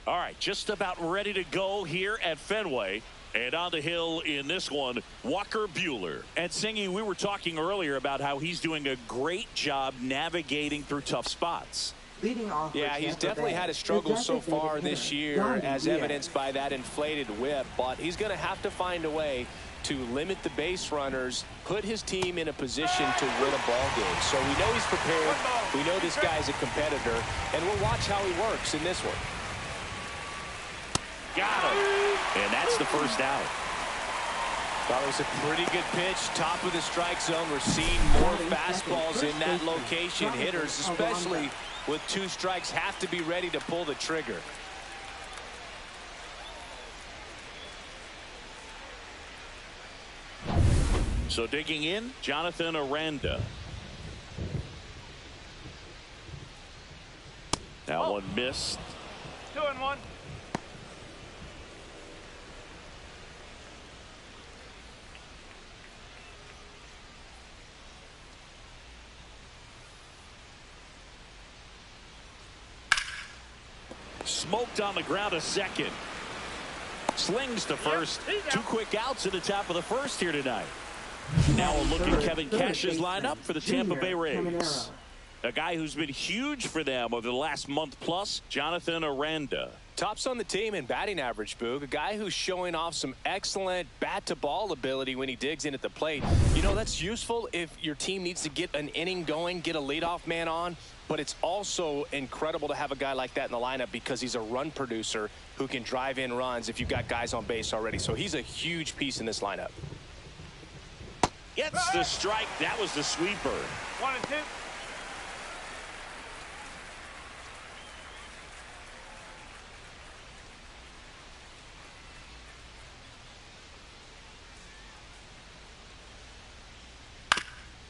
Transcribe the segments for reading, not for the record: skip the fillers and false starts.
All right, just about ready to go here at Fenway. And on the hill in this one, Walker Buehler. And Singy, we were talking earlier about how he's doing a great job navigating through tough spots. Yeah, he's definitely had a struggle so far this year, as evidenced by that inflated whip. But he's going to have to find a way to limit the base runners, put his team in a position to win a ball game. So we know he's prepared. We know this guy's a competitor, and we'll watch how he works in this one. Got him. And that's the first out. That was a pretty good pitch, top of the strike zone. We're seeing more fastballs in that location. Hitters, especially with 2 strikes, have to be ready to pull the trigger. So digging in, Jonathan Aranda. That one missed. 2-1. Smoked on the ground a second. Slings to first. 2 quick outs at the top of the first here tonight. Now a look at Kevin Cash's lineup for the Tampa Bay Rays. A guy who's been huge for them over the last month plus, Jonathan Aranda. Tops on the team in batting average, Boog. A guy who's showing off some excellent bat-to-ball ability when he digs in at the plate. You know, that's useful if your team needs to get an inning going, get a leadoff man on. But it's also incredible to have a guy like that in the lineup because he's a run producer who can drive in runs if you've got guys on base already. So he's a huge piece in this lineup. Gets the strike. That was the sweeper. 1-2.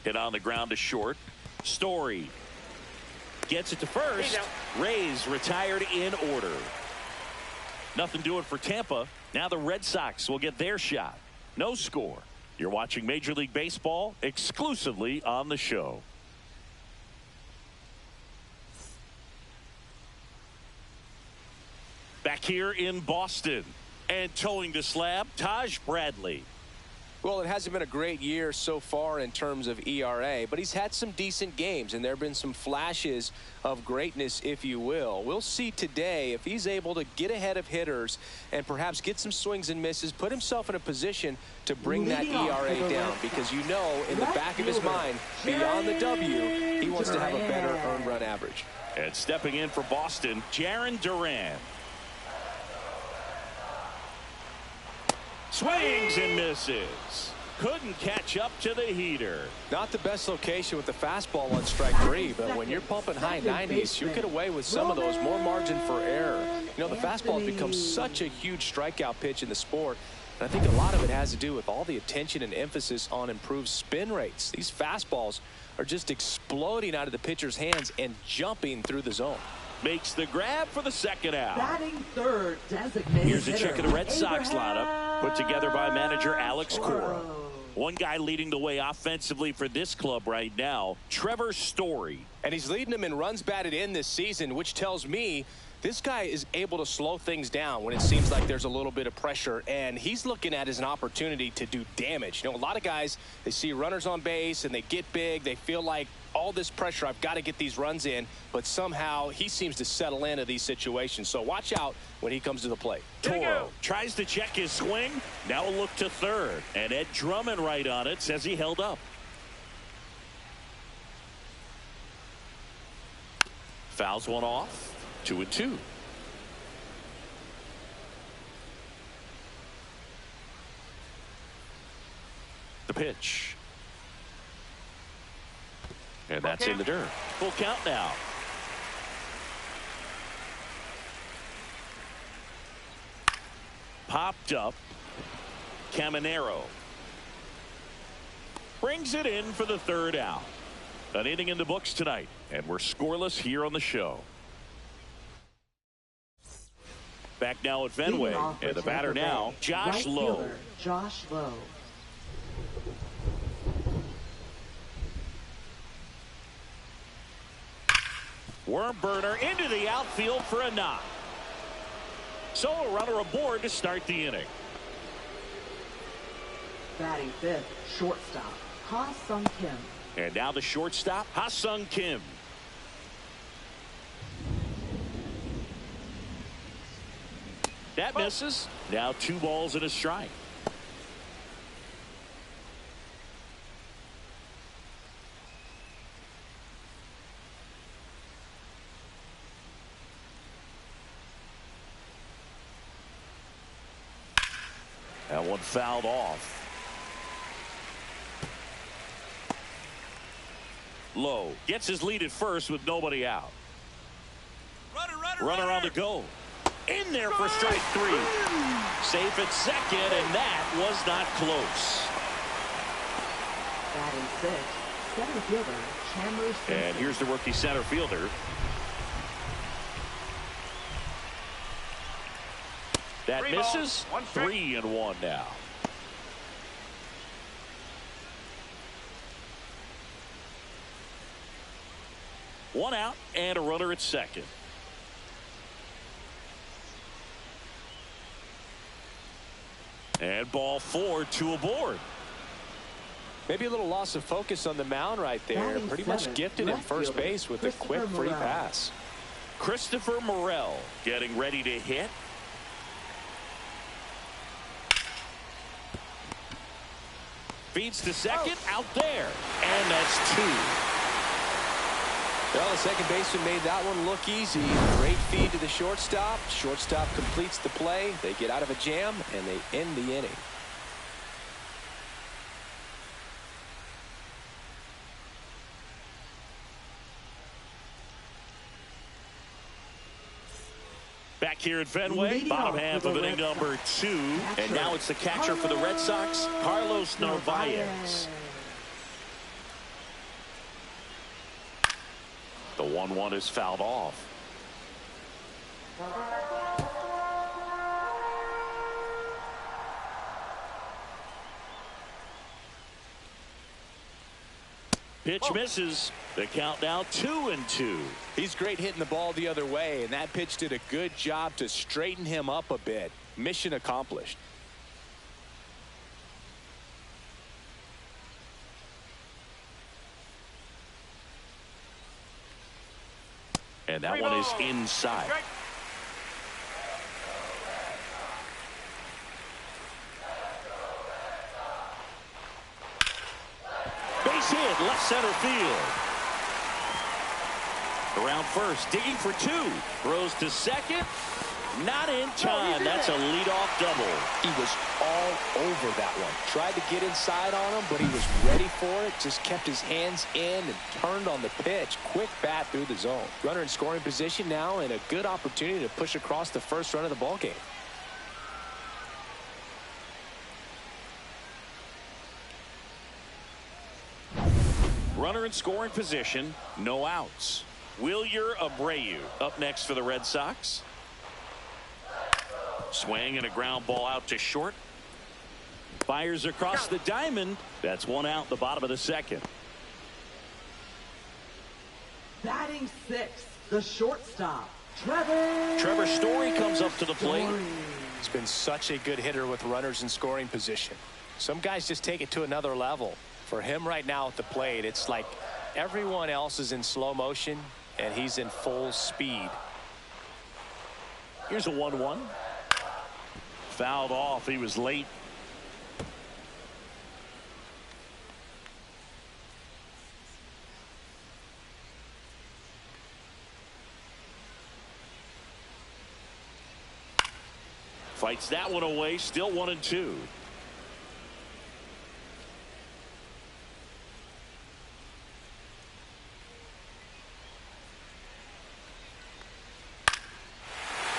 Hit on the ground to short. Story gets it to first. Rays retired in order. Nothing doing for Tampa. Now the Red Sox will get their shot. No score. You're watching Major League Baseball exclusively on the show. Back here in Boston. And towing the slab, Taj Bradley. Well, it hasn't been a great year so far in terms of ERA, but he's had some decent games, and there have been some flashes of greatness, if you will. We'll see today if he's able to get ahead of hitters and perhaps get some swings and misses, put himself in a position to bring that ERA down, because you know in the back of his mind, beyond the W, he wants to have a better earned run average. And stepping in for Boston, Jarren Duran. Swings and misses. Couldn't catch up to the heater. Not the best location with the fastball on strike 3, but when you're pumping high 90s, you get away with some of those, more margin for error. You know, the fastball has become such a huge strikeout pitch in the sport, and I think a lot of it has to do with all the attention and emphasis on improved spin rates. These fastballs are just exploding out of the pitcher's hands and jumping through the zone. Makes the grab for the second out. Batting third, designated Here's a check of the Red Sox lineup, put together by manager Alex Cora. One guy leading the way offensively for this club right now, Trevor Story. And he's leading them in runs batted in this season, which tells me this guy is able to slow things down when it seems like there's a little bit of pressure, and he's looking at it as an opportunity to do damage. You know, a lot of guys, they see runners on base and they get big. They feel like all this pressure, I've got to get these runs in, but somehow he seems to settle into these situations. So watch out when he comes to the plate. Toro tries to check his swing. Now a look to third, and Ed Drummond right on it, says he held up. Fouls one off. 2-2. The pitch. And that's in the dirt. Full count now. Popped up. Caminero brings it in for the third out. An inning in the books tonight, and we're scoreless here on the show. Back now at Fenway, and the batter now, Josh Lowe. Josh Lowe. Worm burner into the outfield for a knock. So a runner aboard to start the inning. Batting fifth, shortstop, Ha-Sung Kim. And now the shortstop, Ha-Sung Kim. That misses. Now 2 balls and a strike. That one fouled off. Low gets his lead at first with nobody out. Runner on the go. In there for strike 3. Safe at second, and that was not close. Batting sixth, center fielder, Chandler Simpson. And here's the rookie center fielder. That misses. 3-1 now. One out and a runner at second. And ball 4, 2 aboard. Maybe a little loss of focus on the mound right there. Batting Pretty much seventh, gifted in left first fielder, base with a quick Christopher free Morel. pass. Christopher Morel getting ready to hit. Feeds to second, out there. And that's 2. Well, the second baseman made that one look easy. Great feed to the shortstop. Shortstop completes the play. They get out of a jam, and they end the inning. Back here at Fenway, Leading bottom off half for of the inning Red number Sox. 2. And now it's the catcher for the Red Sox, Carlos Narvaez. The 1-1 is fouled off. Pitch misses. The count now 2-2. He's great hitting the ball the other way, and that pitch did a good job to straighten him up a bit. Mission accomplished. And that one is inside. Base hit, left center field. Around first, digging for 2. Throws to second. Not in time. That's a leadoff double. He was all over that one. Tried to get inside on him, but he was ready for it. Just kept his hands in and turned on the pitch. Quick bat through the zone. Runner in scoring position now, and a good opportunity to push across the first run of the ball game. Runner in scoring position, no outs. Wilyer Abreu up next for the Red Sox. Swing and a ground ball out to short. Fires across the diamond. That's 1 out, the bottom of the second. Batting sixth, the shortstop, Trevor Story comes up to the plate. Story. He's been such a good hitter with runners in scoring position. Some guys just take it to another level. For him right now at the plate, it's like everyone else is in slow motion, and he's in full speed. Here's a 1-1. Fouled off. He was late. Fights that one away. Still 1-2.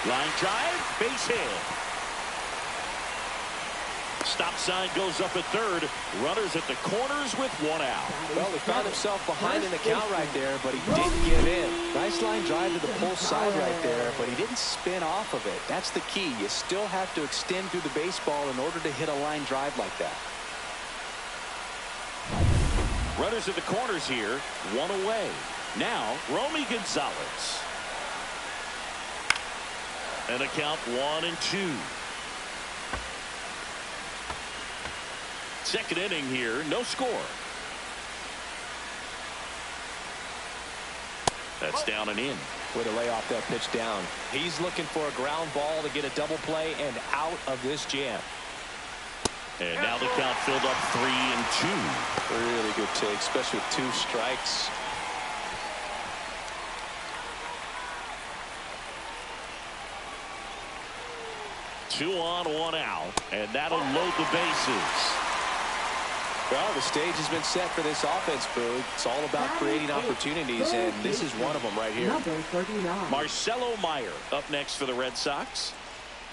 Line drive, base hit. Stop sign goes up at third. Runners at the corners with 1 out. Well, he found himself behind an account right there, but he didn't give in. Nice line drive to the pull side right there, but he didn't spin off of it. That's the key. You still have to extend through the baseball in order to hit a line drive like that. Runners at the corners here, 1 away. Now, Romy Gonzalez. And a count 1-2. Second inning here, no score. That's down and in. Way to lay off that pitch down. He's looking for a ground ball to get a double play and out of this jam. And now the count filled up 3-2. Really good take, especially with 2 strikes. Two on, 1 out, and that'll load the bases. Well, the stage has been set for this offense, Boog. It's all about creating opportunities, and this is one of them right here. Number 39. Marcelo Meyer up next for the Red Sox.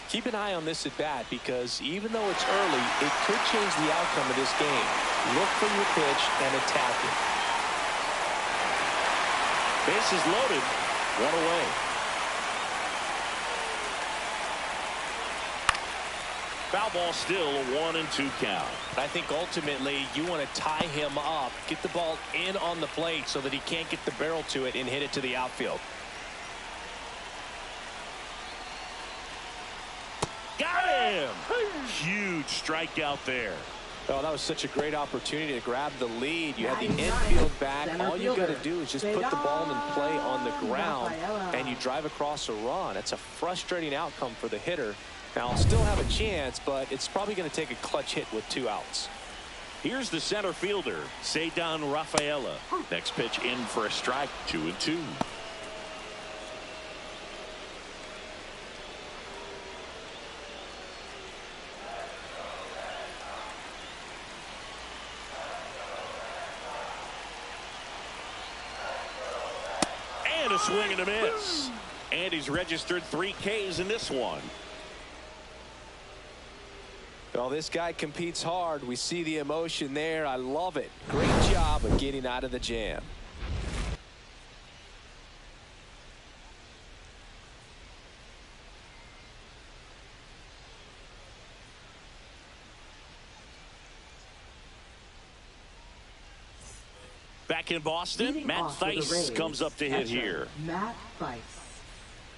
Keep an eye on this at bat, because even though it's early, it could change the outcome of this game. Look for your pitch and attack it. Bases loaded, 1 away. Foul ball, still a 1-2 count. I think ultimately you want to tie him up, get the ball in on the plate so that he can't get the barrel to it and hit it to the outfield. Got him! Huge strikeout there. Oh, that was such a great opportunity to grab the lead. You had the infield back. All you got to do is just put the ball in play on the ground, and you drive across a run. It's a frustrating outcome for the hitter. Now, I'll still have a chance, but it's probably going to take a clutch hit with 2 outs. Here's the center fielder, Ceddanne Rafaela. Next pitch in for a strike, 2-2. And a swing and a miss. And he's registered 3 Ks in this one. Well, this guy competes hard. We see the emotion there. I love it. Great job of getting out of the jam. Back in Boston, Matt Thaiss comes up to hit here. Matt Thaiss.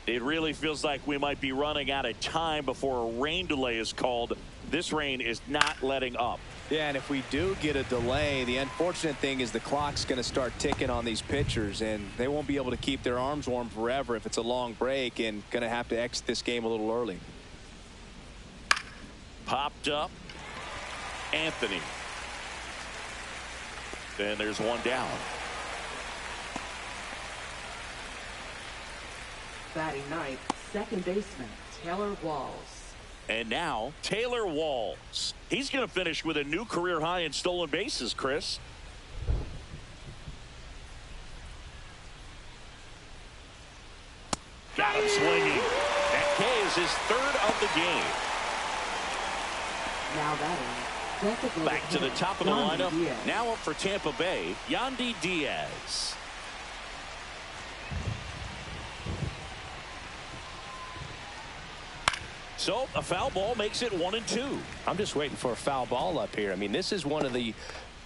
It really feels like we might be running out of time before a rain delay is called. This rain is not letting up. Yeah, and if we do get a delay, the unfortunate thing is the clock's going to start ticking on these pitchers, and they won't be able to keep their arms warm forever if it's a long break, and going to have to exit this game a little early. Popped up. Anthony. Then there's 1 down. Batting ninth, second baseman Taylor Walls. And now Taylor Walls. He's going to finish with a new career high in stolen bases, Chris. Got him swinging. That K is his 3rd of the game. Now batting. Back to the top of the lineup. Now up for Tampa Bay, Yandy Diaz. So a foul ball makes it 1-2. I'm just waiting for a foul ball up here. I mean, this is one of the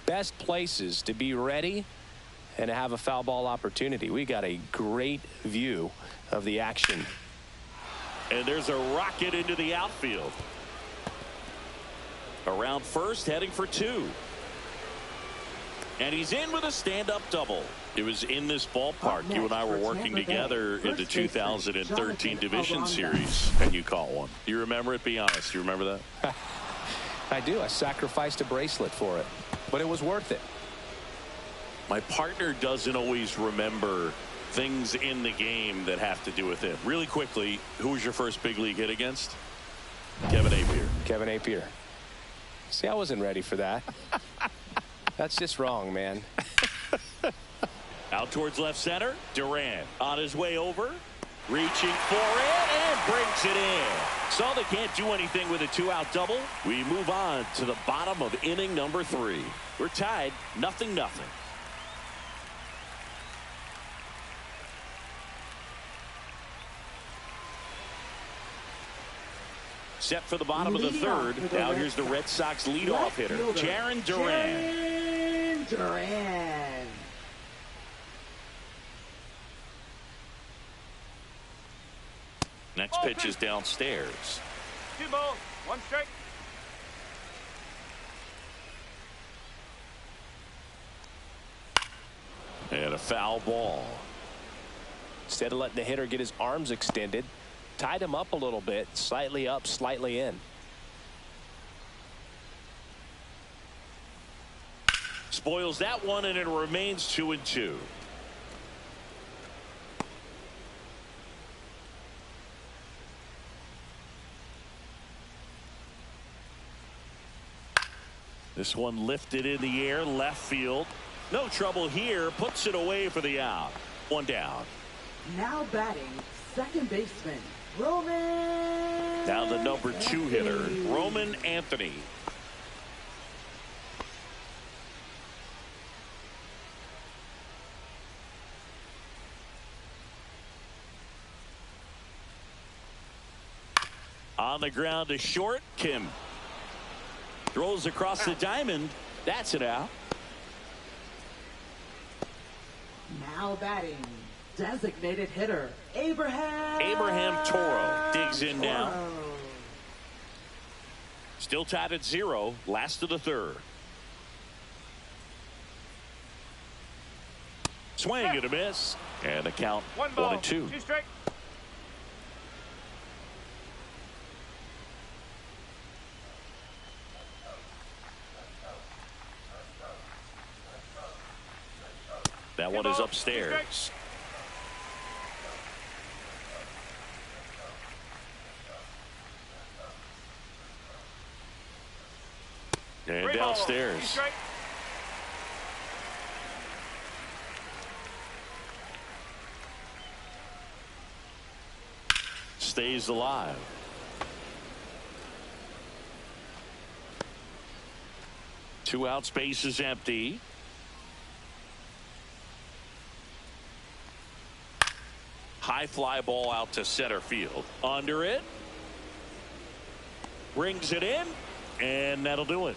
best places to be ready and to have a foul ball opportunity. We got a great view of the action. And there's a rocket into the outfield. Around first, heading for 2. And he's in with a stand-up double. It was in this ballpark. You and I were working together in the 2013 Division Series, and you caught one. Do you remember it? Be honest. Do you remember that? I do. I sacrificed a bracelet for it, but it was worth it. My partner doesn't always remember things in the game that have to do with it. Really quickly, who was your first big league hit against? Kevin Appier. Kevin Appier. See, I wasn't ready for that. That's just wrong, man. Out towards left center. Duran on his way over. Reaching for it and brings it in. So they can't do anything with a 2-out double. We move on to the bottom of inning number 3. We're tied 0-0. Set for the bottom of the 3rd. Now here's the Red Sox leadoff hitter, Jarren Duran. Duran. Next pitch is downstairs. 2 balls, 1 strike. And a foul ball. Instead of letting the hitter get his arms extended, tied him up a little bit, slightly up, slightly in. Spoils that one, and it remains 2-2. This one lifted in the air, left field. No trouble here. Puts it away for the out. 1 down. Now batting, second baseman, Roman. Now the number 2 hitter, Roman Anthony. On the ground to short. Kim throws across the diamond. That's it out. Now batting, designated hitter, Abraham Toro digs in now. Still tied at 0. Last of the 3rd. Swing and a miss. And the count 1 ball, 1-2. 2 strike. That one is upstairs. And downstairs. Stays alive. Two out, space is empty. High fly ball out to center field. Under it. Brings it in. And that'll do it.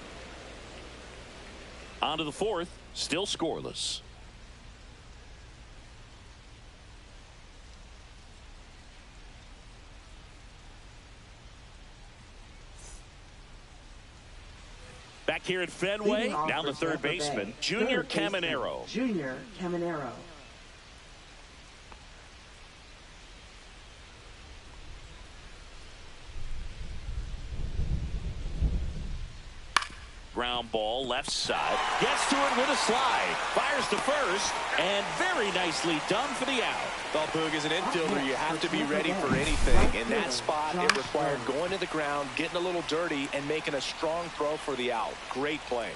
On to the 4th. Still scoreless. Back here at Fenway. Now the 3rd baseman, Junior Caminero. Junior Caminero. Ground ball left side. Gets to it with a slide. Fires to first. And very nicely done for the out. Well, Boog, as an infielder, you have to be ready for anything. In that spot, it required going to the ground, getting a little dirty, and making a strong throw for the out. Great play.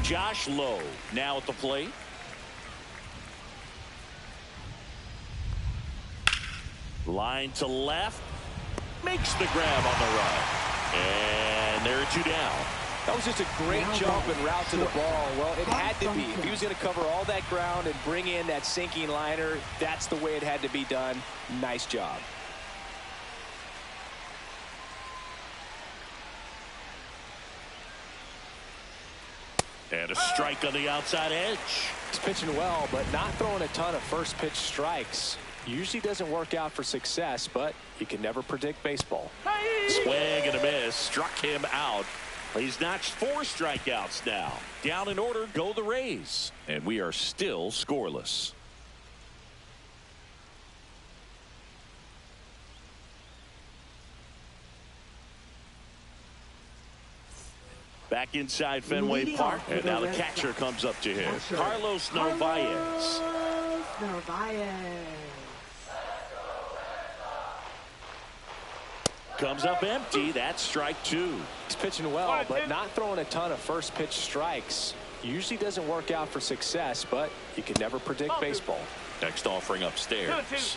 Josh Lowe now at the plate. Line to left. Makes the grab on the run. And there are 2 down. That was just a great jump and route to the ball. Well, it had to be. If he was going to cover all that ground and bring in that sinking liner, that's the way it had to be done. Nice job. And a strike on the outside edge. He's pitching well, but not throwing a ton of first pitch strikes. Usually doesn't work out for success, but you can never predict baseball. Swing and a miss. Struck him out. He's notched 4 strikeouts now. Down in order go the Rays. And we are still scoreless. Back inside Fenway Park. And now the catcher comes up to him. Carlos Narvaez. Comes up empty. That's strike 2. He's pitching well, but not throwing a ton of first pitch strikes. Usually doesn't work out for success, but you can never predict baseball. Next offering upstairs.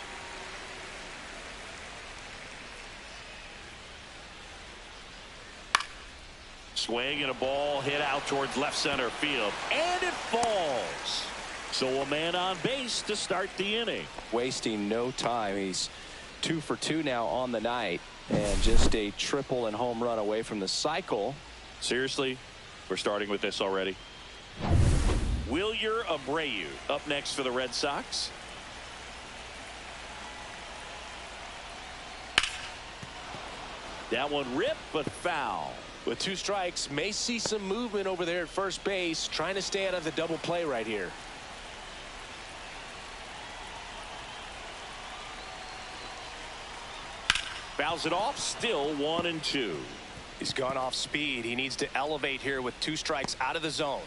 Swing and a ball hit out towards left center field. And it falls. So a man on base to start the inning. Wasting no time. He's 2 for 2 now on the night. And just a triple and home run away from the cycle. Seriously, we're starting with this already. Wilyer Abreu up next for the Red Sox. That one ripped, but foul. With 2 strikes, may see some movement over there at first base, trying to stay out of the double play right here. Fouls it off, still 1-2. He's gone off speed. He needs to elevate here with 2 strikes out of the zone.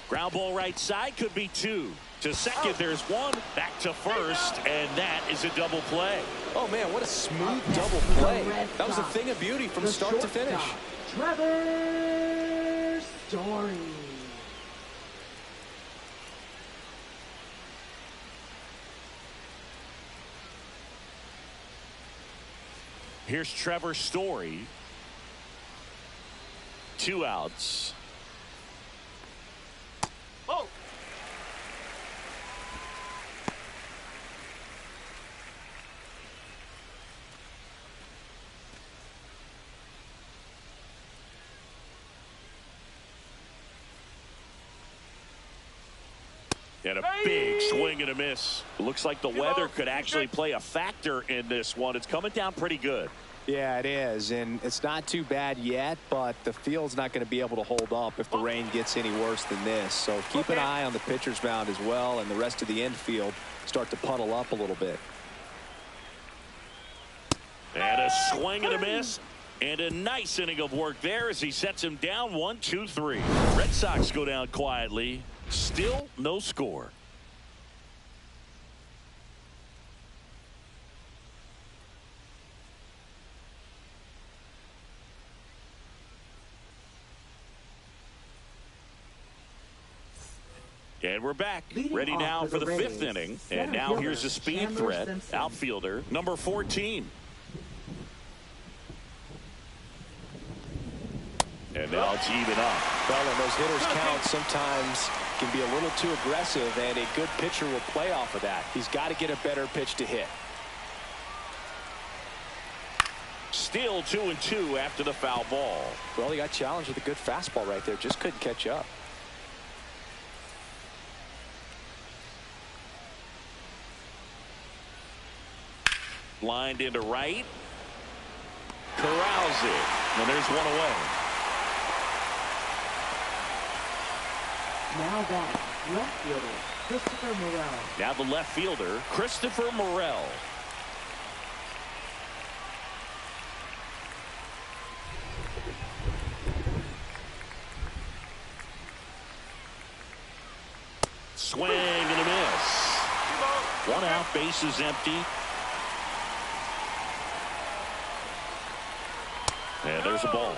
Ground ball right side, could be 2. To second, there's 1. Back to first, and that is a double play. Oh, man, what a smooth double play. That was a thing of beauty from start to finish. Trevor Story. Here's Trevor Story. 2 outs. Oh. And a big swing and a miss. Looks like the weather could actually play a factor in this one. It's coming down pretty good. Yeah, it is, and it's not too bad yet, but the field's not going to be able to hold up if the rain gets any worse than this. So keep an eye on the pitcher's mound as well, and the rest of the infield start to puddle up a little bit. And a swing and a miss. And a nice inning of work there as he sets him down 1-2-3. Red Sox go down quietly. Still no score. And we're back. Ready now for the 5th inning. And now here's a speed threat. Outfielder number 14. And now it's even up. Well, and those hitters count sometimes can be a little too aggressive, and a good pitcher will play off of that. He's got to get a better pitch to hit. Still 2-2 after the foul ball. Well, he got challenged with a good fastball right there. Just couldn't catch up. Lined into right. Corrals it. And there's one away. Now that left fielder, Christopher Morel. Now the left fielder, Christopher Morel. Swing and a miss. 1 out, bases empty. And there's a ball.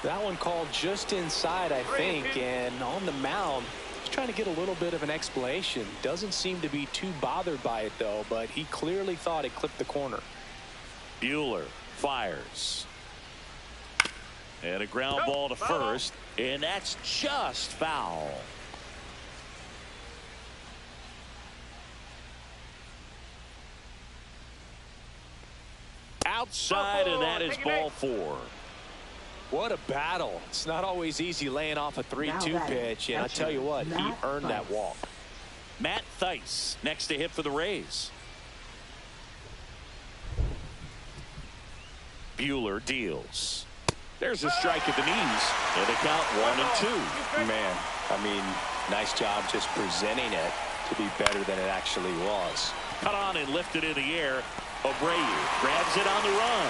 That one called just inside, I think, and on the mound, he's trying to get a little bit of an explanation. Doesn't seem to be too bothered by it, though, but he clearly thought it clipped the corner. Buehler fires. And a ground ball to first, and that's just foul. Outside, and that is ball 4. What a battle. It's not always easy laying off a 3-2 pitch, and I tell you what, he earned that walk. Matt Thaiss next to hit for the Rays. Buehler deals. There's a strike at the knees, and they count 1-2. Man, I mean, nice job just presenting it to be better than it actually was. Cut on and lifted in the air. Abreu grabs it on the run.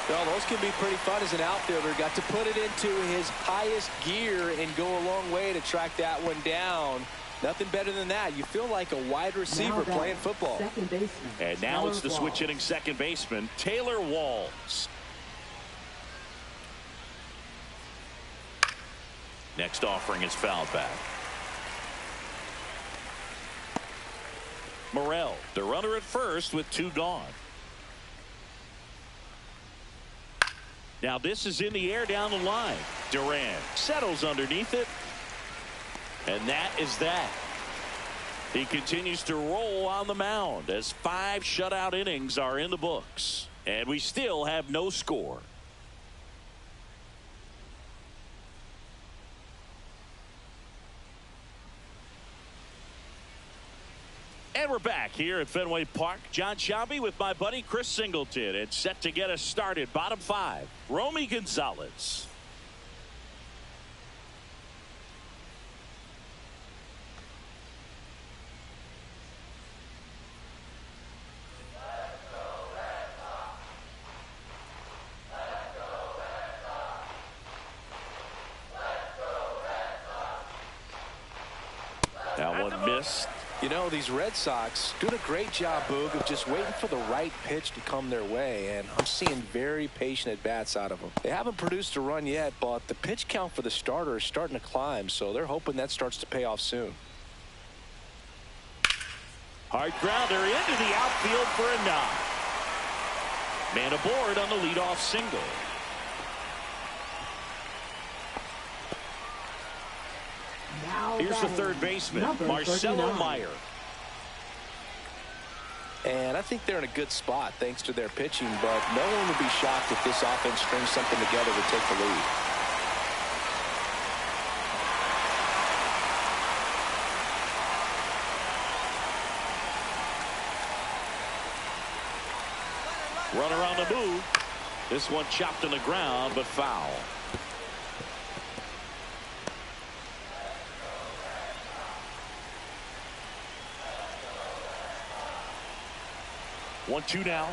Well, those can be pretty fun as an outfielder. Got to put it into his highest gear and go a long way to track that one down. Nothing better than that. You feel like a wide receiver playing football. Second baseman. And now it's the switch hitting second baseman, Taylor Walls. Next offering is fouled back. Morel, the runner at first with 2 gone. Now this is in the air down the line. Duran settles underneath it. And that is that. He continues to roll on the mound as 5 shutout innings are in the books. And we still have no score. And we're back here at Fenway Park. John Sciambi with my buddy Chris Singleton. It's set to get us started. Bottom five. Romy Gonzalez. That one missed. You know, these Red Sox doing a great job, Boog, of just waiting for the right pitch to come their way, and I'm seeing very patient at-bats out of them. They haven't produced a run yet, but the pitch count for the starter is starting to climb, so they're hoping that starts to pay off soon. Hard grounder into the outfield for a knock. Man aboard on the leadoff single. Here's the third baseman, Marcelo Meyer. And I think they're in a good spot thanks to their pitching, but no one would be shocked if this offense strings something together to take the lead. Runner on the move. This one chopped on the ground, but foul. 1-2 now.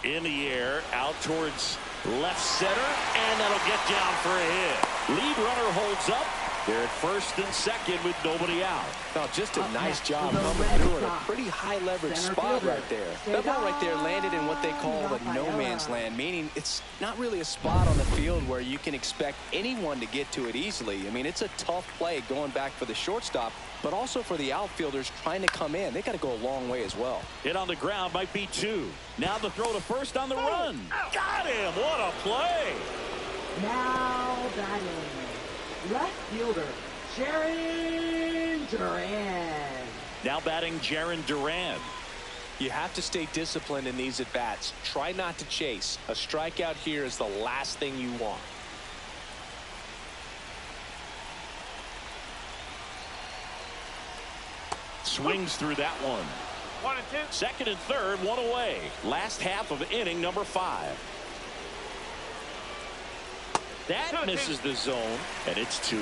In the air, out towards left center, and that'll get down for a hit. Lead runner holds up. They're at first and second with nobody out. Now, just a nice job coming through in a pretty high leverage spot right there. That ball right there landed in what they call the no man's land, meaning it's not really a spot on the field where you can expect anyone to get to it easily. I mean, it's a tough play going back for the shortstop, but also for the outfielders trying to come in. They got to go a long way as well. Hit on the ground might be two. Now the throw to first on the run. Got him. What a play. Now batting. Left fielder, Jaron Duran. Now batting Jaron Duran. You have to stay disciplined in these at-bats. Try not to chase. A strikeout here is the last thing you want. Swings through that one. 1 and 2. Second and third, one away. Last half of inning number 5. That misses the zone, and it's 2-2.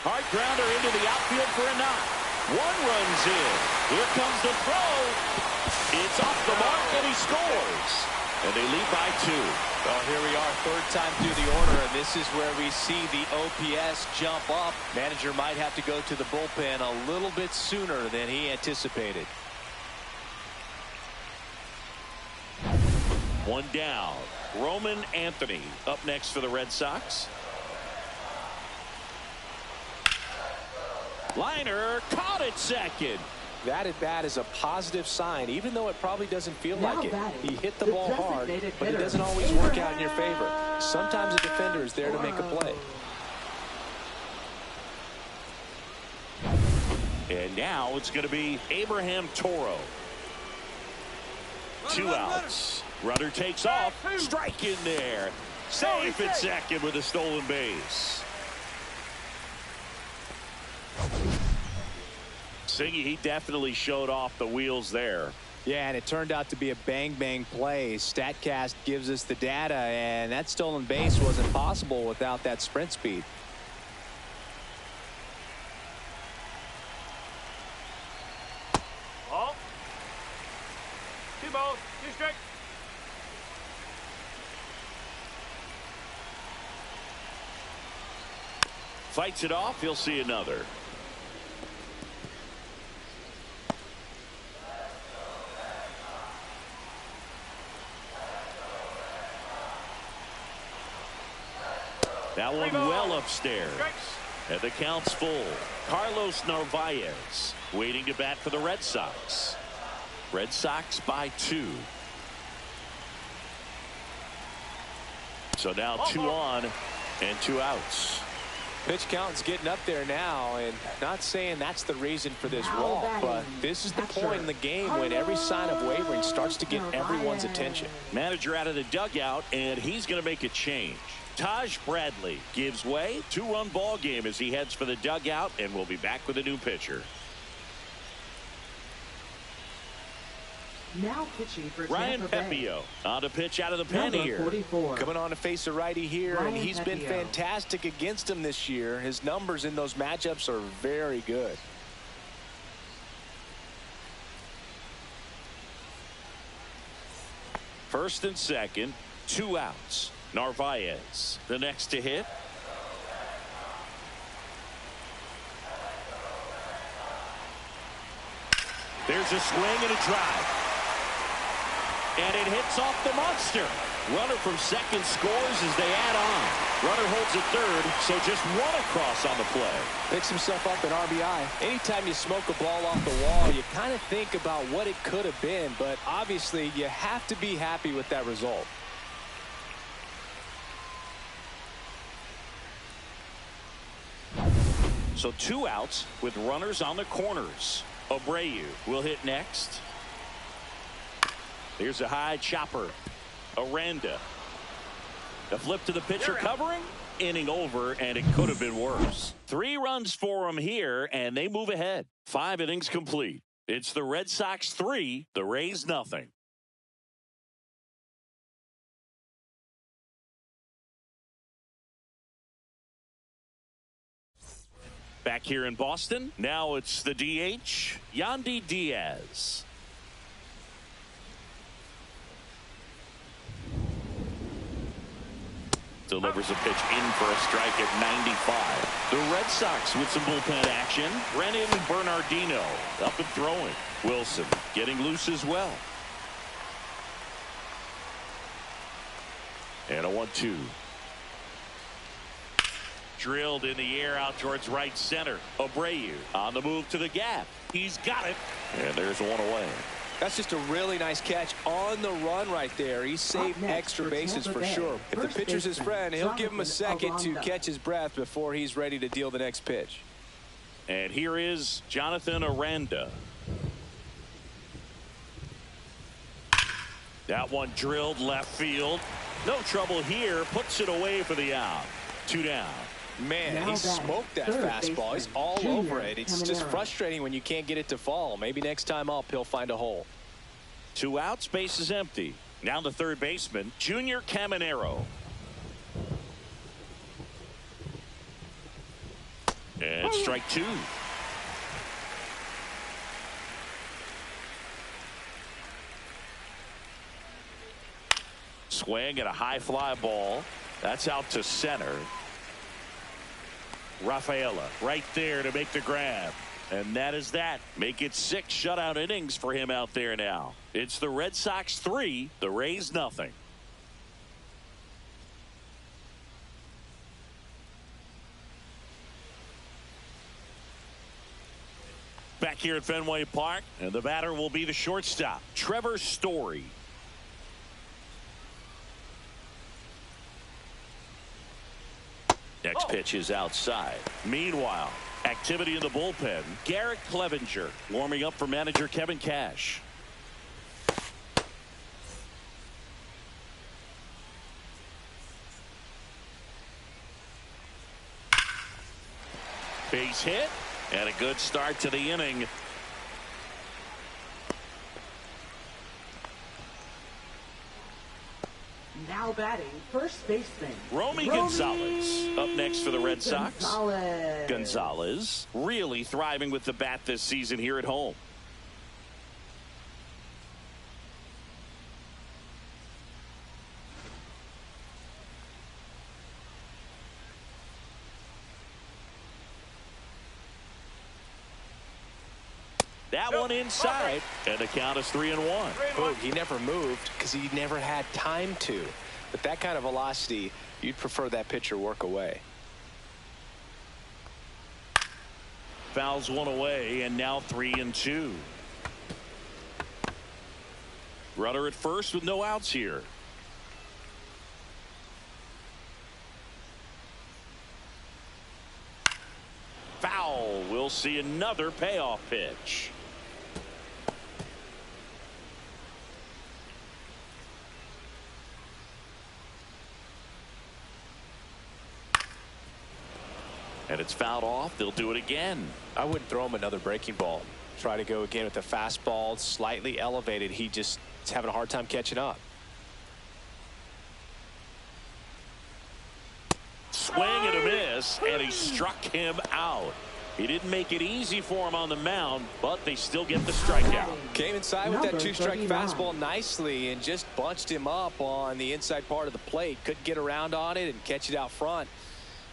Hard grounder into the outfield for a knock. One runs in. Here comes the throw. It's off the mark, and he scores. And they lead by 2. Well, here we are, third time through the order, and this is where we see the OPS jump up. Manager might have to go to the bullpen a little bit sooner than he anticipated. One down. Roman Anthony up next for the Red Sox. Liner caught at second. That at bat is a positive sign, even though it probably doesn't feel like it. He hit the ball hard, but it doesn't always work out in your favor. Sometimes a defender is there to make a play. And now it's going to be Abraham Toro. 2 outs. Runner takes off. Strike in there. Safe at second with a stolen base. Singy, he definitely showed off the wheels there. Yeah, and it turned out to be a bang-bang play. StatCast gives us the data, and that stolen base wasn't possible without that sprint speed. Ball. 2 balls, 2 strikes. Fights it off. He'll see another. That one well upstairs. And the count's full. Carlos Narvaez waiting to bat for the Red Sox. Red Sox by 2. So now 2 on and 2 outs. Pitch count's getting up there now, and not saying that's the reason for this walk, but this is the point in the game when every sign of wavering starts to get everyone's attention. Manager out of the dugout, and he's going to make a change. Taj Bradley gives way. 2-run ball game as he heads for the dugout, and we'll be back with a new pitcher. Now pitching for Ryan Tampa Bay. Pepio on to pitch out of the pen Number here. 44. Coming on to face a righty here, Ryan and he's been Pepio. fantastic against him this year. His numbers in those matchups are very good. First and second, 2 outs. Narvaez, the next to hit. There's a swing and a drive. And it hits off the monster. Runner from second scores as they add on. Runner holds at third, so just one across on the play. Picks himself up an RBI. Anytime you smoke a ball off the wall, you kind of think about what it could have been, but obviously you have to be happy with that result. So 2 outs with runners on the corners. Abreu will hit next. Here's a high chopper. Aranda. The flip to the pitcher covering. Inning over, and it could have been worse. 3 runs for him here, and they move ahead. 5 innings complete. It's the Red Sox 3, the Rays nothing. Back here in Boston, now it's the DH, Yandy Diaz. Delivers a pitch in for a strike at 95. The Red Sox with some bullpen action. Brennan Bernardino up and throwing. Wilson getting loose as well. And a 1-2. Drilled in the air out towards right center. Abreu on the move to the gap. He's got it. And there's one away. That's just a really nice catch on the run right there. He saved extra bases for sure. If the pitcher's his friend, he'll give him a second to catch his breath before he's ready to deal the next pitch. And here is Jonathan Aranda. That one drilled left field. No trouble here. Puts it away for the out. 2 down. Man, he smoked that fastball. He's all over it. It's just frustrating when you can't get it to fall. Maybe next time up, he'll find a hole. 2 outs, base is empty. Now the third baseman, Junior Caminero. And strike 2. Swing and a high fly ball. That's out to center. Rafaela right there to make the grab. And that is that. Make it 6 shutout innings for him out there now. It's the Red Sox 3, the Rays nothing. Back here at Fenway Park, and the batter will be the shortstop, Trevor Story. Next pitch is outside. Meanwhile, activity in the bullpen. Garrett Clevenger warming up for manager Kevin Cash. Base hit and a good start to the inning. Now batting, first baseman, Romy Gonzalez up next for the Red Sox. Gonzalez. Gonzalez really thriving with the bat this season here at home. That one inside, and the count is 3-1. Oh, he never moved because he never had time to. But that kind of velocity, you'd prefer that pitcher work away. Fouls one away, and now 3-2. Runner at first with no outs here. Foul. We'll see another payoff pitch. And it's fouled off. They'll do it again. I wouldn't throw him another breaking ball. Try to go again with the fastball, slightly elevated. He just is having a hard time catching up. Swing and a miss, and he struck him out. He didn't make it easy for him on the mound, but they still get the strikeout. Came inside with that 2-strike fastball nicely and just bunched him up on the inside part of the plate. Couldn't get around on it and catch it out front.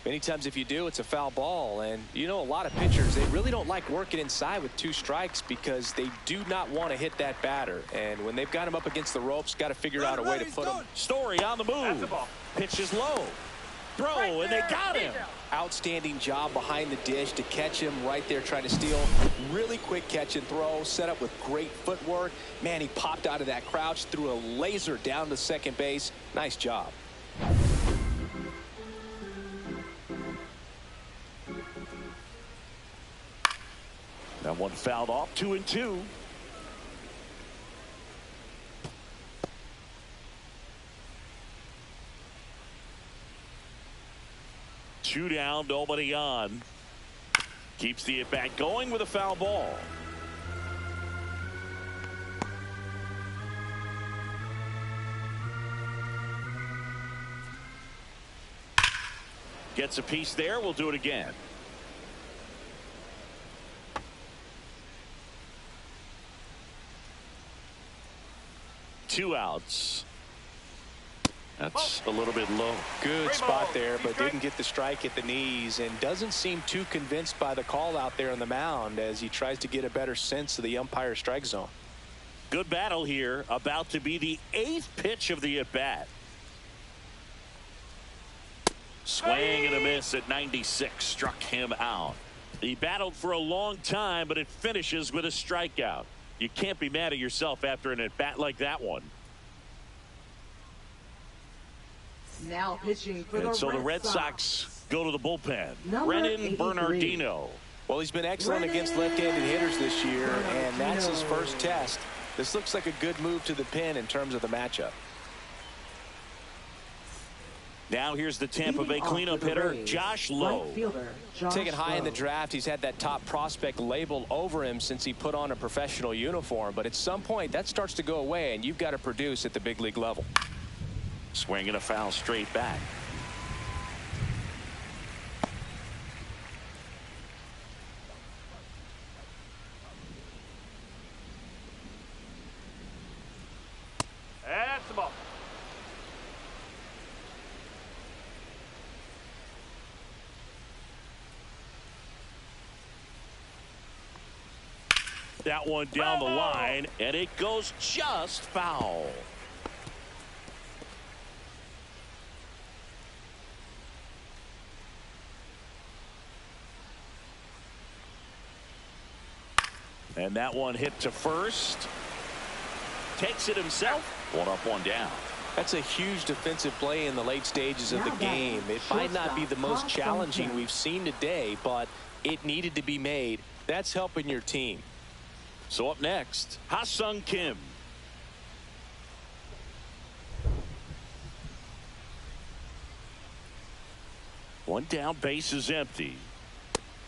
Many times if you do, it's a foul ball. And you know, a lot of pitchers, they really don't like working inside with 2 strikes because they do not want to hit that batter. And when they've got him up against the ropes, got to figure out a way to put him. Story on the move. Pitch is low. Throw, and they got him. Outstanding job behind the dish to catch him right there trying to steal. Really quick catch and throw, set up with great footwork. Man, he popped out of that crouch, threw a laser down to second base. Nice job. That one fouled off, 2-2. Two down, nobody on. Keeps the at bat going with a foul ball. Gets a piece there. We'll do it again. Two outs. That's a little bit low. Good spot there, but didn't get the strike at the knees and doesn't seem too convinced by the call out there on the mound as he tries to get a better sense of the umpire strike zone. Good battle here. About to be the 8th pitch of the at bat. Swing and a miss at 96. Struck him out. He battled for a long time, but it finishes with a strikeout. You can't be mad at yourself after an at bat like that one. Now pitching for and the so Red the Red Sox go to the bullpen. Brennan 83. Bernardino. Well, he's been excellent against left-handed hitters this year, and that's his first test. This looks like a good move to the pen in terms of the matchup. Now here's the Tampa Bay cleanup hitter, Josh Lowe. Taken high in the draft, he's had that top prospect label over him since he put on a professional uniform. But at some point, that starts to go away, and you've got to produce at the big league level. Swing and a foul straight back. That's the ball. That one down the line, and it goes just foul. And that one hit to first. Takes it himself. One up, one down. That's a huge defensive play in the late stages of the game. It might not be the most challenging we've seen today, but it needed to be made. That's helping your team. So up next, Ha-Sung Kim. One down, base is empty.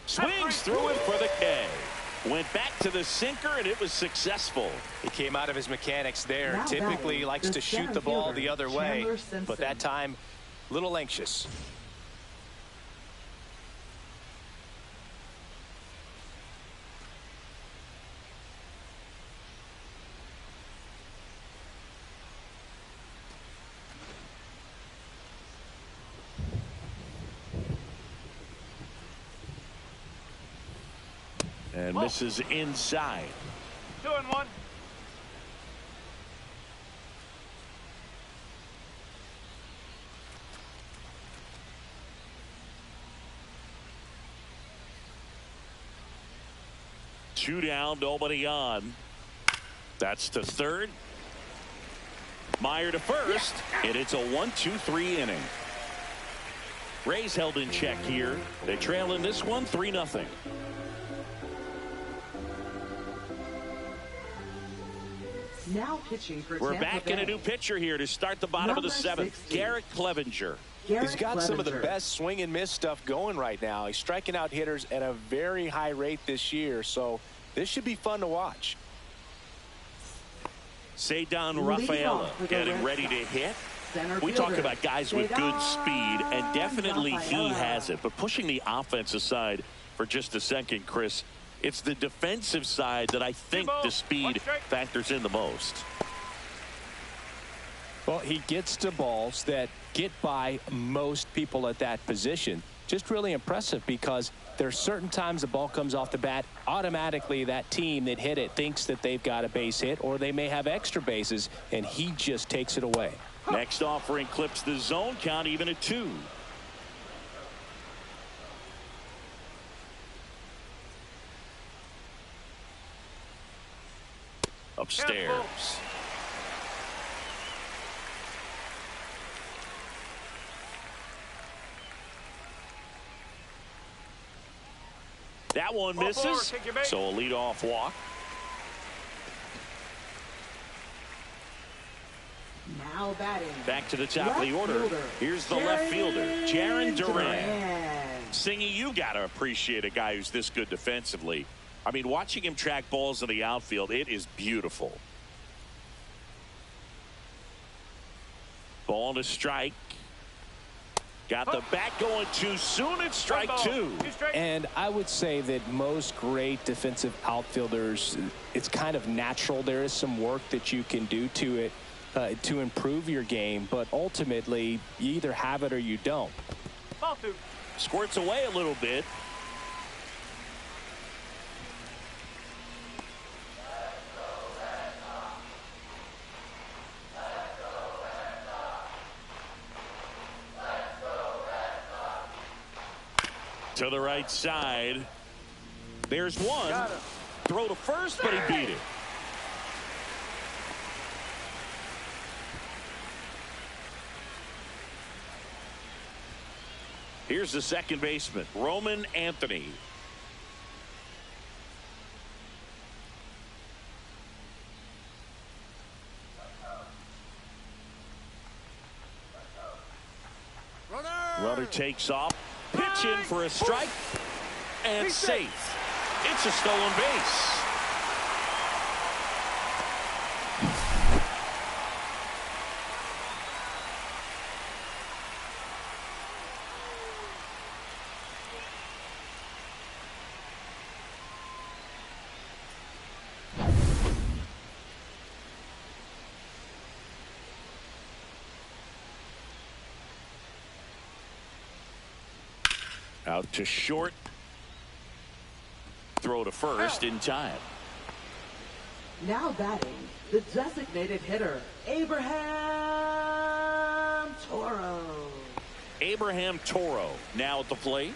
Swings through it for the K. Went back to the sinker, and it was successful. He came out of his mechanics there. Typically likes to shoot the ball the other way, but that time, a little anxious. And misses inside. 2-1. Two down, nobody on. That's to third. Meyer to first, and it's a 1-2-3 inning. Rays held in check here. They trail in this one 3-0. Now pitching for We're Tampa back Bay. in a new pitcher here to start the bottom of the 7th. Garrett Clevenger. He's got some of the best swing and miss stuff going right now. He's striking out hitters at a very high rate this year, so this should be fun to watch. Ceddanne Rafaela getting ready to hit. We talk about guys with good speed, and definitely he has it. But pushing the offense aside for just a second, Chris, it's the defensive side that I think the speed factors in the most. Well, he gets to balls that get by most people at that position. Just really impressive because there are certain times the ball comes off the bat, automatically that team that hit it thinks that they've got a base hit, or they may have extra bases, and he just takes it away. Next offering clips the zone count even at 2. Upstairs. That one misses, so a leadoff walk. Now batting. Back to the top of the order. Here's the left fielder, Jarren Duran. Singy, you got to appreciate a guy who's this good defensively. I mean, watching him track balls in the outfield, it is beautiful. Ball to strike. Got the bat going too soon. It's strike 2. And I would say that most great defensive outfielders, it's kind of natural. There is some work that you can do to it to improve your game, but ultimately you either have it or you don't. Squirts away a little bit. To the right side. There's one. Throw to first, but he beat it. Here's the second baseman, Roman Anthony. Runner takes off. Pitch in for a strike, and safe. It's a stolen base. Out to short. Throw to first in time. Now batting, the designated hitter, Abraham Toro. Abraham Toro now at the plate.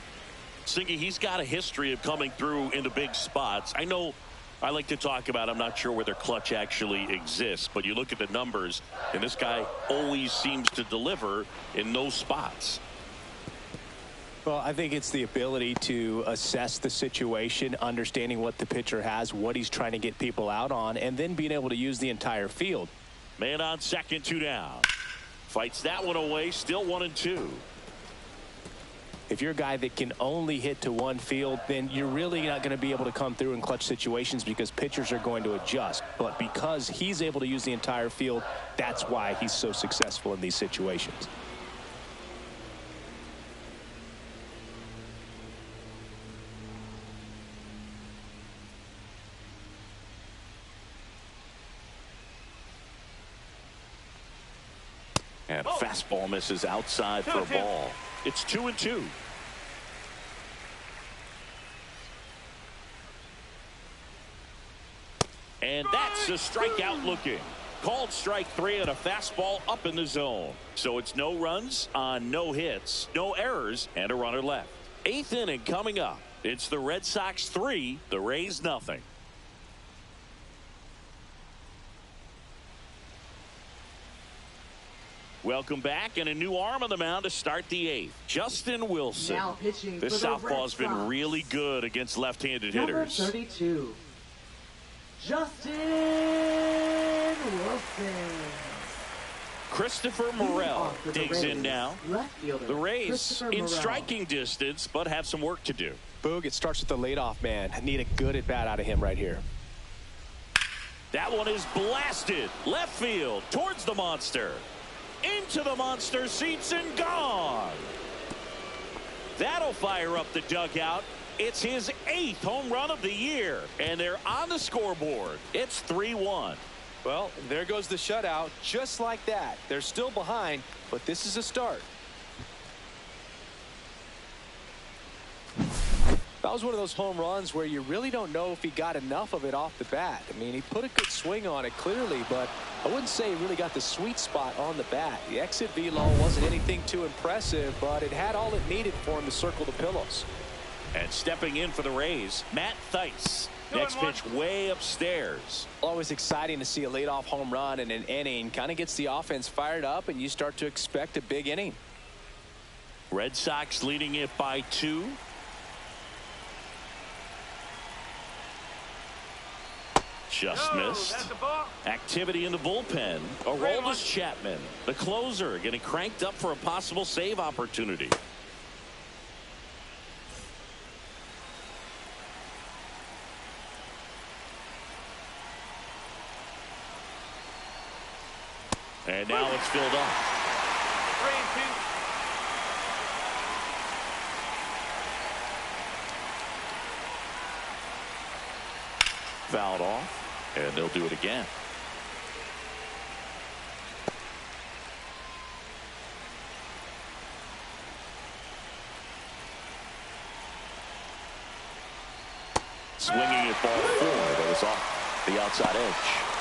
Singy, he's got a history of coming through into big spots. I know I like to talk about, I'm not sure whether clutch actually exists, but you look at the numbers, and this guy always seems to deliver in those spots. Well, I think it's the ability to assess the situation, understanding what the pitcher has, what he's trying to get people out on, and then being able to use the entire field. Man on second, 2 down. Fights that one away, still 1-2. If you're a guy that can only hit to one field, then you're really not going to be able to come through in clutch situations because pitchers are going to adjust. But because he's able to use the entire field, that's why he's so successful in these situations. And a fastball misses outside for a ball. It's 2-2. And that's a strikeout looking. Called strike 3 and a fastball up in the zone. So it's no runs on no hits, no errors, and a runner left. 8th inning coming up. It's the Red Sox 3, the Rays nothing. Welcome back, and a new arm on the mound to start the 8th. Justin Wilson. Now pitching this for the southpaw's Red been Sox. really good against left-handed Number hitters. 32, Justin Wilson. Christopher Morel digs in now. The Rays in striking distance, but have some work to do. Boog, it starts with the leadoff man. I need a good at-bat out of him right here. That one is blasted. Left field towards the monster. Into the monster seats and gone. That'll fire up the dugout. It's his 8th home run of the year. And they're on the scoreboard. It's 3-1. Well, there goes the shutout. Just like that. They're still behind, but this is a start. That was one of those home runs where you really don't know if he got enough of it off the bat. I mean, he put a good swing on it clearly, but I wouldn't say he really got the sweet spot on the bat. The exit velo wasn't anything too impressive, but it had all it needed for him to circle the pillows. And stepping in for the Rays, Matt Thaiss. Next pitch way upstairs. Always exciting to see a leadoff home run in an inning. Kind of gets the offense fired up, and you start to expect a big inning. Red Sox leading it by 2. Just missed. Activity in the bullpen. Aroldis Chapman, the closer, getting cranked up for a possible save opportunity. And now it's filled up. 3-2. Fouled off, and they'll do it again. Swinging at ball 4, that was off the outside edge.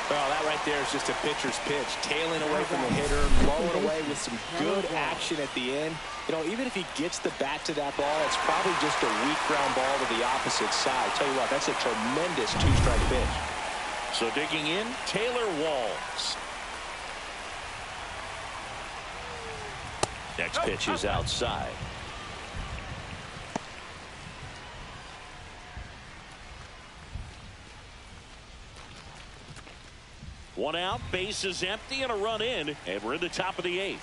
Well, that right there is just a pitcher's pitch. Tailing away from the hitter, blowing away with some good action at the end. You know, even if he gets the bat to that ball, it's probably just a weak ground ball to the opposite side. Tell you what, that's a tremendous 2-strike pitch. So digging in, Taylor Walls. Next pitch is outside. One out, base is empty, and a run in, and we're in the top of the 8th.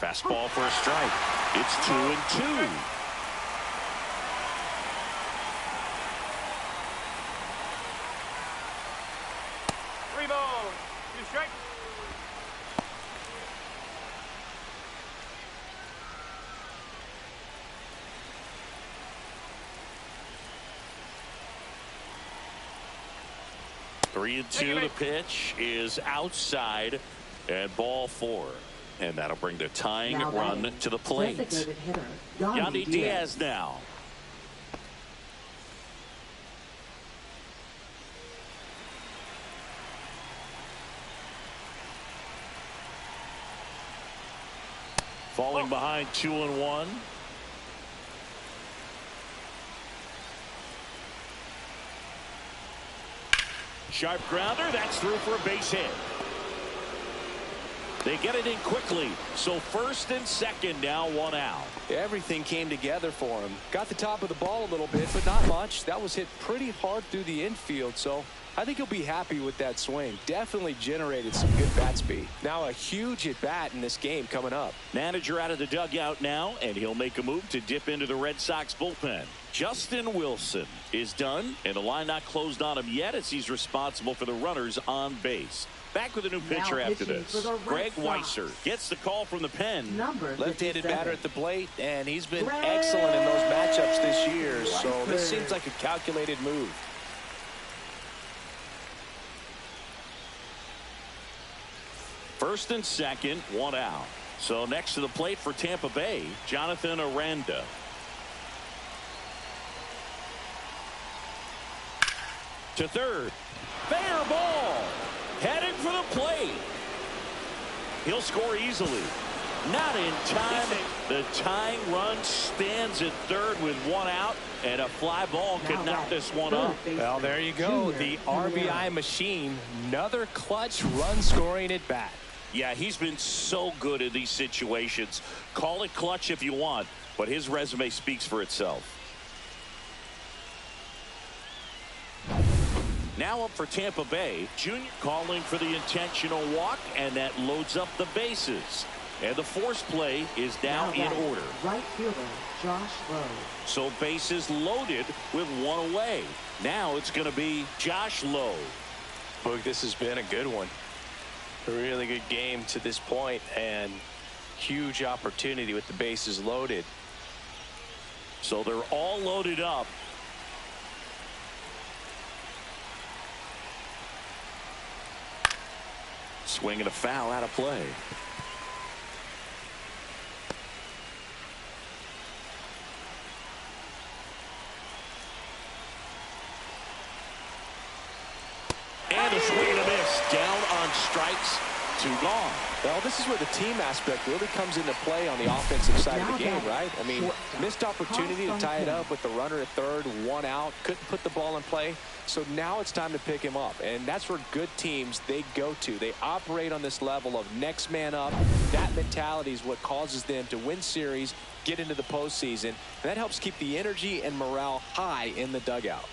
Fastball for a strike. It's 2-2. Three balls, 2 strikes. Three and 2. The pitch is outside, and ball 4. And that'll bring the tying run to the plate. Yandy Diaz now. Falling behind 2-1. Sharp grounder. That's through for a base hit. They get it in quickly. So first and second now, 1 out. Everything came together for him. Got the top of the ball a little bit, but not much. That was hit pretty hard through the infield, so I think he'll be happy with that swing. Definitely generated some good bat speed. Now a huge at bat in this game coming up. Manager out of the dugout now, and he'll make a move to dip into the Red Sox bullpen. Justin Wilson is done, and the line not closed on him yet as he's responsible for the runners on base. Back with a new pitcher after this. Greg Weisser gets the call from the pen. Left-handed batter at the plate, and he's been excellent in those matchups this year, so this seems like a calculated move. First and second, 1 out. So next to the plate for Tampa Bay, Jonathan Aranda. To third. Fair ball. Headed for the plate. He'll score easily. Not in time. The tying run stands at third with 1 out, and a fly ball could knock this one up. Well, there you go. The RBI machine. Another clutch run scoring at bat. Yeah, he's been so good in these situations. Call it clutch if you want, but his resume speaks for itself. Now up for Tampa Bay, Junior calling for the intentional walk, and that loads up the bases. And the force play is now in order. Right fielder, Josh Lowe. So bases loaded with one away. Now it's going to be Josh Lowe. Boog, this has been a good one. A really good game to this point, and huge opportunity with the bases loaded. So they're all loaded up. Swing and a foul out of play. And a swing and a miss. Down on strikes. 2 gone. Well, this is where the team aspect really comes into play on the offensive side of the game, right? I mean, missed opportunity to tie it up with the runner at third, 1 out, couldn't put the ball in play. So now it's time to pick him up, and that's where good teams, they go to. They operate on this level of next man up. That mentality is what causes them to win series, get into the postseason, and that helps keep the energy and morale high in the dugout.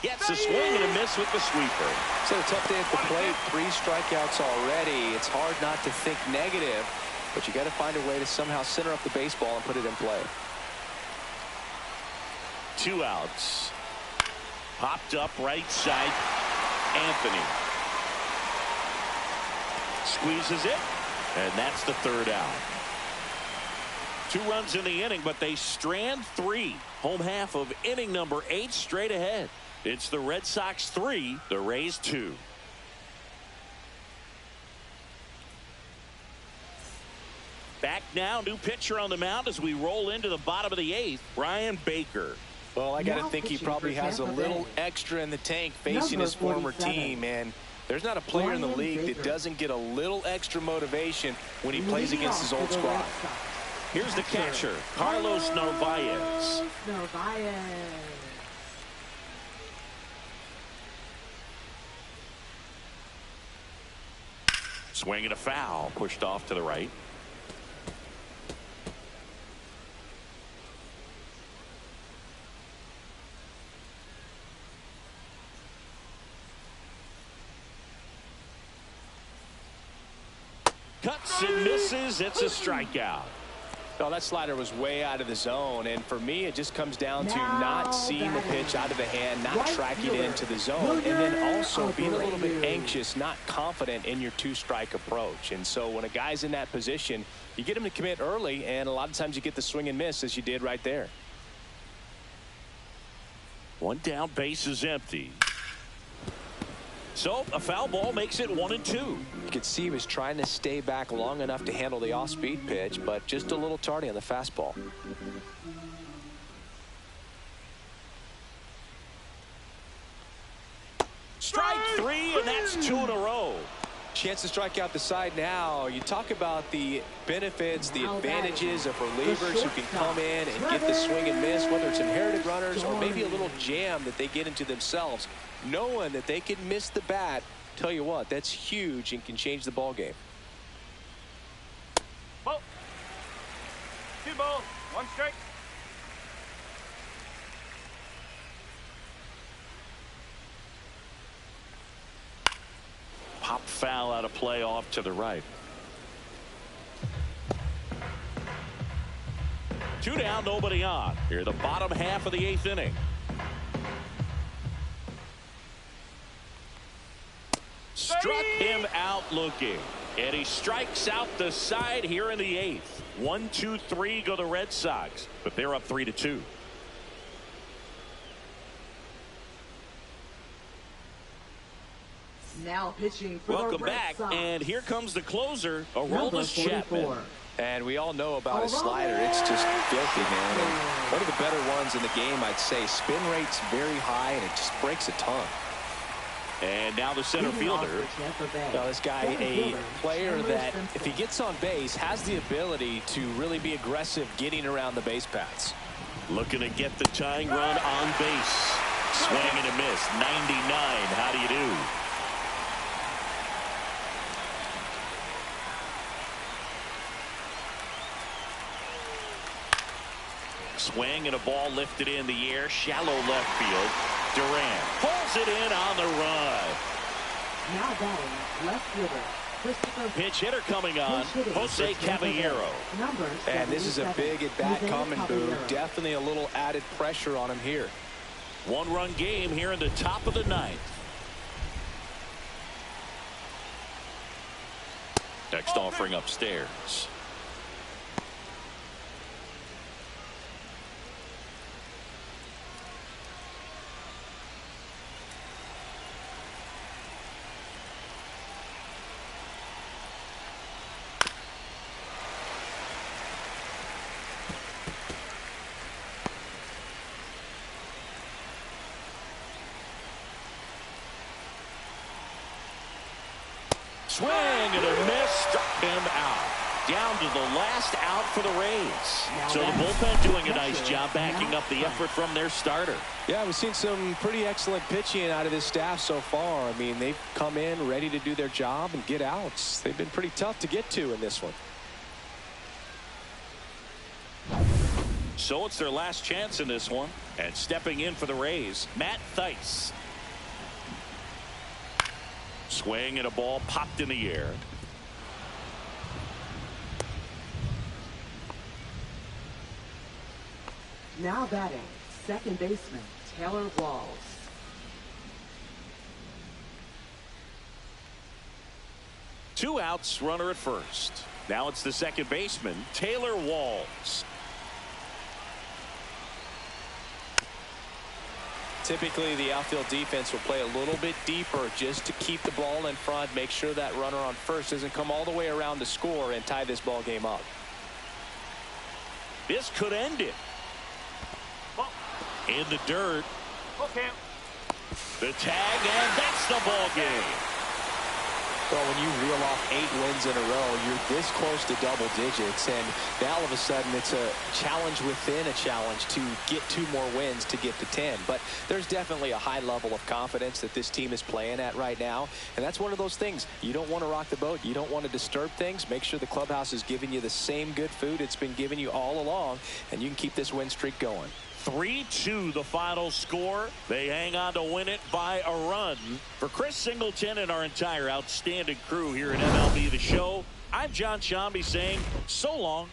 Gets a swing and a miss with the sweeper. So a tough day at the plate. 3 strikeouts already. It's hard not to think negative, but you got to find a way to somehow center up the baseball and put it in play. 2 outs. Popped up right side. Anthony squeezes it, and that's the 3rd out. 2 runs in the inning, but they strand 3. Home half of inning number 8 straight ahead. It's the Red Sox 3, the Rays 2. Back now, new pitcher on the mound as we roll into the bottom of the 8th, Brian Baker. Well, I got to think he probably has a little extra in the tank facing his former team, and there's not a player in the league that doesn't get a little extra motivation when he plays against his old squad. Here's the catcher, Carlos Narvaez. Swing and a foul, pushed off to the right. Cuts and misses. It's a strikeout. Well, that slider was way out of the zone, and for me it just comes down to not seeing the pitch out of the hand, not tracking it into the zone, and then also being a little bit anxious, not confident in your 2-strike approach. And so when a guy's in that position, you get him to commit early, and a lot of times you get the swing and miss as you did right there. 1 down, base is empty. So a foul ball makes it 1-2. You could see he was trying to stay back long enough to handle the off-speed pitch, but just a little tardy on the fastball. Strike 3, and that's 2 in a row. Chance to strike out the side now. You talk about the benefits, the advantages of relievers who can come in and get the swing and miss, whether it's inherited runners or maybe a little jam that they get into themselves. Knowing that they can miss the bat, tell you what, that's huge and can change the ball game. Ball. 2 balls, 1 strike. Pop foul out of play off to the right. 2 down, nobody on. Here, the bottom half of the 8th inning. Struck him out looking, and he strikes out the side here in the 8th. 1, 2, 3 go the Red Sox, but they're up 3-2. Now pitching for Welcome the Red back, Sox. and here comes the closer, Number Aroldis Chapman. 44. And we all know about his slider. It's just filthy, man. And one of the better ones in the game, I'd say. Spin rate's very high, and it just breaks a ton. And now the center fielder. Now this guy, a player that, if he gets on base, has the ability to really be aggressive getting around the base paths. Looking to get the tying run on base. Swing and a miss. 99. How do you do? Swing and a ball lifted in the air, shallow left field. Durant pulls it in on the run. Now batting, left fielder. Pitch hitter coming on, Jose Caballero. And this is a big at-bat coming, Boo. Definitely a little added pressure on him here. One-run game here in the top of the ninth. Next offering upstairs. Swing and a miss, struck him out. Down to the last out for the Rays. So the bullpen doing a nice job backing up the effort from their starter. Yeah, we've seen some pretty excellent pitching out of this staff so far. I mean, they've come in ready to do their job and get outs. They've been pretty tough to get to in this one. So it's their last chance in this one. And stepping in for the Rays, Matt Thaiss. Swing and a ball popped in the air. Now batting, second baseman, Taylor Walls. Two outs, runner at first. Now it's the second baseman, Taylor Walls. Typically, the outfield defense will play a little bit deeper just to keep the ball in front, make sure that runner on first doesn't come all the way around to score and tie this ball game up. This could end it. In the dirt. Okay. The tag, and that's the ball game. Well, when you reel off 8 wins in a row, you're this close to double digits, and now all of a sudden it's a challenge within a challenge to get 2 more wins to get to 10. But there's definitely a high level of confidence that this team is playing at right now, and that's one of those things. You don't want to rock the boat. You don't want to disturb things. Make sure the clubhouse is giving you the same good food it's been giving you all along, and you can keep this win streak going. 3-2 the final score. They hang on to win it by a run. For Chris Singleton and our entire outstanding crew here at MLB The Show, I'm John Shambi saying so long.